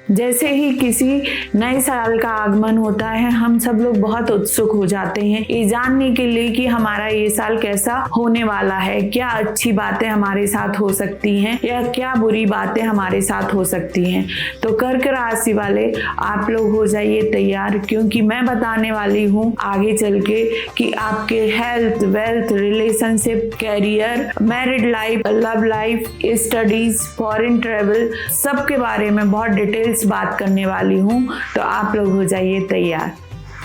जैसे ही किसी नए साल का आगमन होता है, हम सब लोग बहुत उत्सुक हो जाते हैं ये जानने के लिए कि हमारा ये साल कैसा होने वाला है, क्या अच्छी बातें हमारे साथ हो सकती हैं या क्या बुरी बातें हमारे साथ हो सकती हैं। तो कर्क राशि वाले आप लोग हो जाइए तैयार, क्योंकि मैं बताने वाली हूँ आगे चल के कि आपके health, wealth, relationship, career, married life, love life, studies, foreign travel, सबके बारे में बहुत डिटेल्स बात करने वाली हूँ। तो आप लोग हो जाइए तैयार।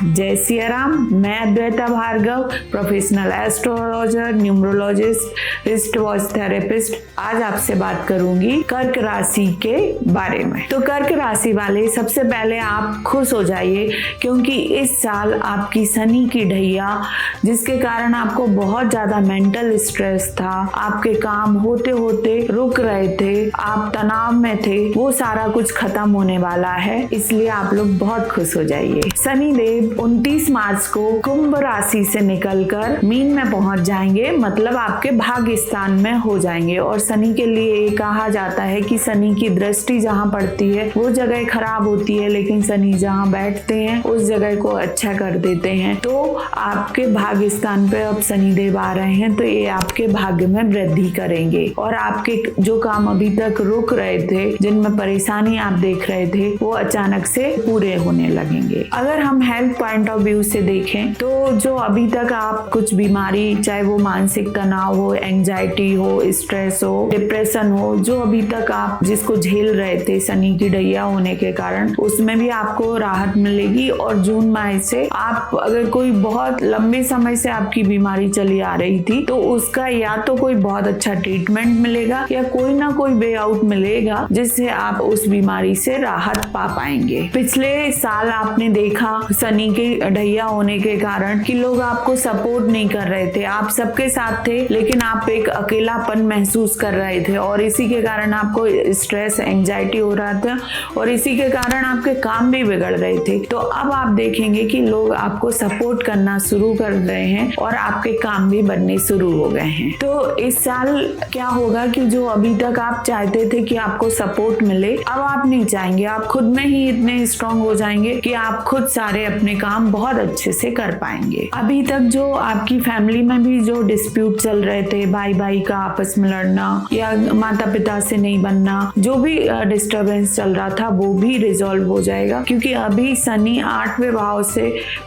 जय सिया राम। मैं Advaita Bhargav, professional astrologer, numerologist, wrist watch therapist, आज आपसे बात करूंगी कर्क राशि के बारे में। तो कर्क राशि वाले सबसे पहले आप खुश हो जाइए, क्योंकि इस साल आपकी शनि की ढैया, जिसके कारण आपको बहुत ज्यादा मेंटल स्ट्रेस था, आपके काम होते होते रुक रहे थे, आप तनाव में थे, वो सारा कुछ खत्म होने वाला है। इसलिए आप लोग बहुत खुश हो जाइए। शनि देव 29 मार्च को कुंभ राशि से निकलकर मीन में पहुंच जाएंगे, मतलब आपके भाग्य स्थान में हो जाएंगे। और शनि के लिए कहा जाता है कि शनि की दृष्टि जहां पड़ती है वो जगह खराब होती है, लेकिन शनि जहां बैठते हैं उस जगह को अच्छा कर देते हैं। तो आपके भाग्य स्थान पे अब शनि देव आ रहे हैं, तो ये आपके भाग्य में वृद्धि करेंगे और आपके जो काम अभी तक रुक रहे थे, जिनमें परेशानी आप देख रहे थे, वो अचानक से पूरे होने लगेंगे। अगर हम हेल्थ पॉइंट ऑफ व्यू से देखें तो जो अभी तक आप कुछ बीमारी, चाहे वो मानसिक तनाव हो, एंजाइटी हो, स्ट्रेस हो, डिप्रेशन हो, जो अभी तक आप जिसको झेल रहे थे शनि की ढैया होने के कारण, उसमें भी आपको राहत मिलेगी। और जून माह से आप अगर कोई बहुत लंबे समय से आपकी बीमारी चली आ रही थी, तो उसका या तो कोई बहुत अच्छा ट्रीटमेंट मिलेगा या कोई ना कोई वे आउट मिलेगा, जिससे आप उस बीमारी से राहत पा पाएंगे। पिछले साल आपने देखा शनि के ढैया होने के कारण कि लोग आपको सपोर्ट नहीं कर रहे थे, आप सबके साथ थे लेकिन आप एक अकेलापन महसूस कर रहे थे, और इसी के कारण आपको स्ट्रेस, एंजाइटी हो रहा था, और इसी के कारण आपके काम भी बिगड़ रहे थे। तो अब आप देखेंगे कि लोग आपको सपोर्ट करना शुरू कर रहे हैं और आपके काम भी बनने शुरू हो गए हैं। तो इस साल क्या होगा कि जो अभी तक आप चाहते थे कि आपको सपोर्ट मिले, अब आप नहीं चाहेंगे, आप खुद में ही इतने स्ट्रांग हो जाएंगे कि आप खुद सारे अपने काम बहुत अच्छे से कर पाएंगे। अभी तक जो आपकी फैमिली में भी जो डिस्प्यूट चल रहे थे, भाई भाई का आपस में लड़ना या माता पिता से नहीं बनना, जो भी डिस्टरबेंस चल रहा था वो भी रिजॉल्व हो जाएगा, क्योंकि अभी शनि 8वें भाव से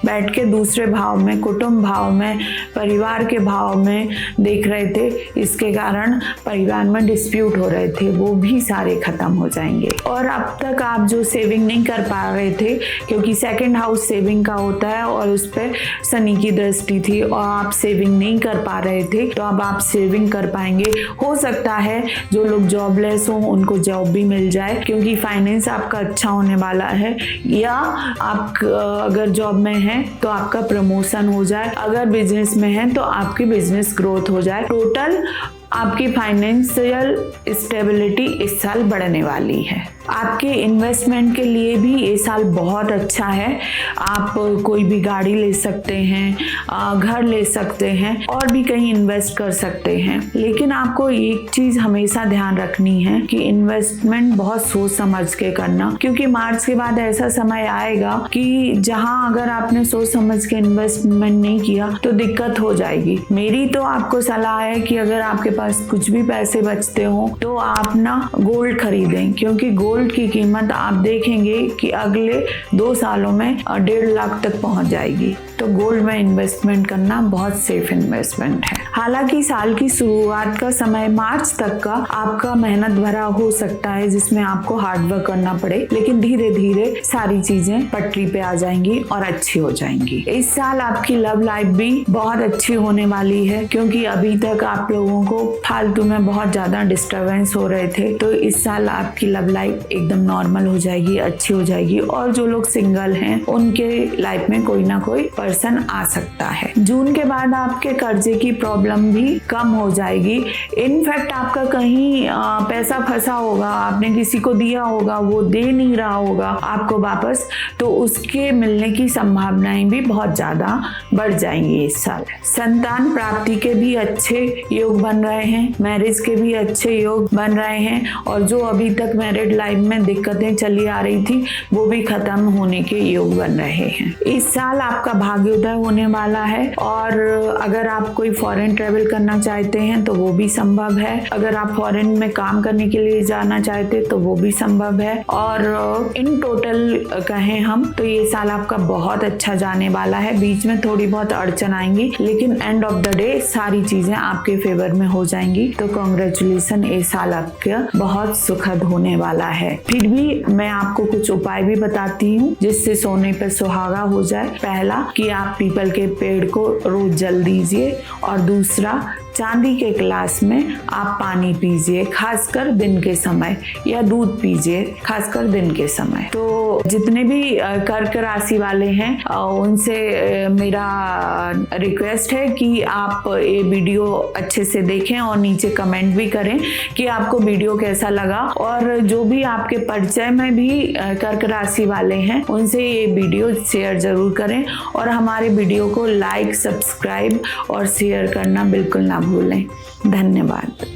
बैठ के दूसरे भाव में, कुटुंब भाव में, परिवार के भाव में देख रहे थे। इसके कारण परिवार में डिस्प्यूट हो रहे थे, वो भी सारे खत्म हो जाएंगे। और अब तक आप जो सेविंग नहीं कर पा रहे थे, क्योंकि सेकंड हाउस सेविंग का होता है और उस पर शनि की दृष्टि थी और आप सेविंग नहीं कर पा रहे थे, तो अब आप सेविंग कर पाएंगे। हो सकता है जो लोग जॉबलेस हो उनको जॉब भी मिल जाए, क्योंकि फाइनेंस आपका अच्छा होने वाला है, या आप अगर जॉब में हैं तो आपका प्रमोशन हो जाए, अगर बिजनेस में हैं तो आपकी बिजनेस ग्रोथ हो जाए। टोटल आपकी फाइनेंशियल स्टेबिलिटी इस साल बढ़ने वाली है। आपके इन्वेस्टमेंट के लिए भी ये साल बहुत अच्छा है। आप कोई भी गाड़ी ले सकते हैं, घर ले सकते हैं और भी कहीं इन्वेस्ट कर सकते हैं। लेकिन आपको एक चीज़ हमेशा ध्यान रखनी है कि इन्वेस्टमेंट बहुत सोच समझ के करना, क्योंकि मार्च के बाद ऐसा समय आएगा कि जहां अगर आपने सोच समझ के इन्वेस्टमेंट नहीं किया तो दिक्कत हो जाएगी। मेरी तो आपको सलाह है कि अगर आपके पास कुछ भी पैसे बचते हो तो आप ना गोल्ड खरीदें, क्योंकि गोल्ड की कीमत आप देखेंगे कि अगले 2 सालों में 1.5 लाख तक पहुंच जाएगी। तो गोल्ड में इन्वेस्टमेंट करना बहुत सेफ इन्वेस्टमेंट है। हालांकि साल की शुरुआत का समय मार्च तक का आपका मेहनत भरा हो सकता है, जिसमें आपको हार्ड वर्क करना पड़े, लेकिन धीरे धीरे सारी चीजें पटरी पे आ जाएंगी और अच्छी हो जाएंगी। इस साल आपकी लव लाइफ भी बहुत अच्छी होने वाली है, क्योंकि अभी तक आप लोगों को फालतू में बहुत ज्यादा डिस्टरबेंस हो रहे थे। तो इस साल आपकी लव लाइफ एकदम नॉर्मल हो जाएगी, अच्छी हो जाएगी। और जो लोग सिंगल हैं उनके लाइफ में कोई ना कोई पर्सन आ सकता है। जून के बाद आपके कर्जे की प्रॉब्लम भी कम हो जाएगी। इनफैक्ट आपका कहीं पैसा फंसा होगा, आपने किसी को दिया होगा, वो दे नहीं रहा होगा आपको वापस, तो उसके मिलने की संभावनाएं भी बहुत ज्यादा बढ़ जाएंगी इस साल। संतान प्राप्ति के भी अच्छे योग बन रहे हैं, मैरिज के भी अच्छे योग बन रहे हैं और जो अभी तक मैरिड लाइफ में दिक्कतें चली आ रही थी वो भी खत्म होने के योग बन रहे हैं। इस साल आपका भाग्योदय होने वाला है और अगर आप कोई फॉरेन ट्रेवल करना चाहते हैं तो वो भी संभव है। अगर आप फॉरेन में काम करने के लिए जाना चाहते तो वो भी संभव है। और इन टोटल कहें हम तो ये साल आपका बहुत अच्छा जाने वाला है। बीच में थोड़ी बहुत अड़चन आएंगी लेकिन एंड ऑफ द डे सारी चीजें आपके फेवर में हो जाएंगी। तो कांग्रेचुलेशन, ये साल आपका बहुत सुखद होने वाला है। फिर भी मैं आपको कुछ उपाय भी बताती हूँ जिससे सोने पर सुहागा हो जाए। पहला कि आप पीपल के पेड़ को रोज जल दीजिए और दूसरा चांदी के गिलास में आप पानी पीजिए खासकर दिन के समय, या दूध पीजिए खासकर दिन के समय। तो जितने भी कर्क राशि वाले हैं उनसे मेरा रिक्वेस्ट है कि आप ये वीडियो अच्छे से देखें और नीचे कमेंट भी करें कि आपको वीडियो कैसा लगा। और जो भी आपके परिचय में भी कर्क राशि वाले हैं उनसे ये वीडियो शेयर जरूर करें और हमारे वीडियो को लाइक, सब्सक्राइब और शेयर करना बिल्कुल ना भूलें। धन्यवाद।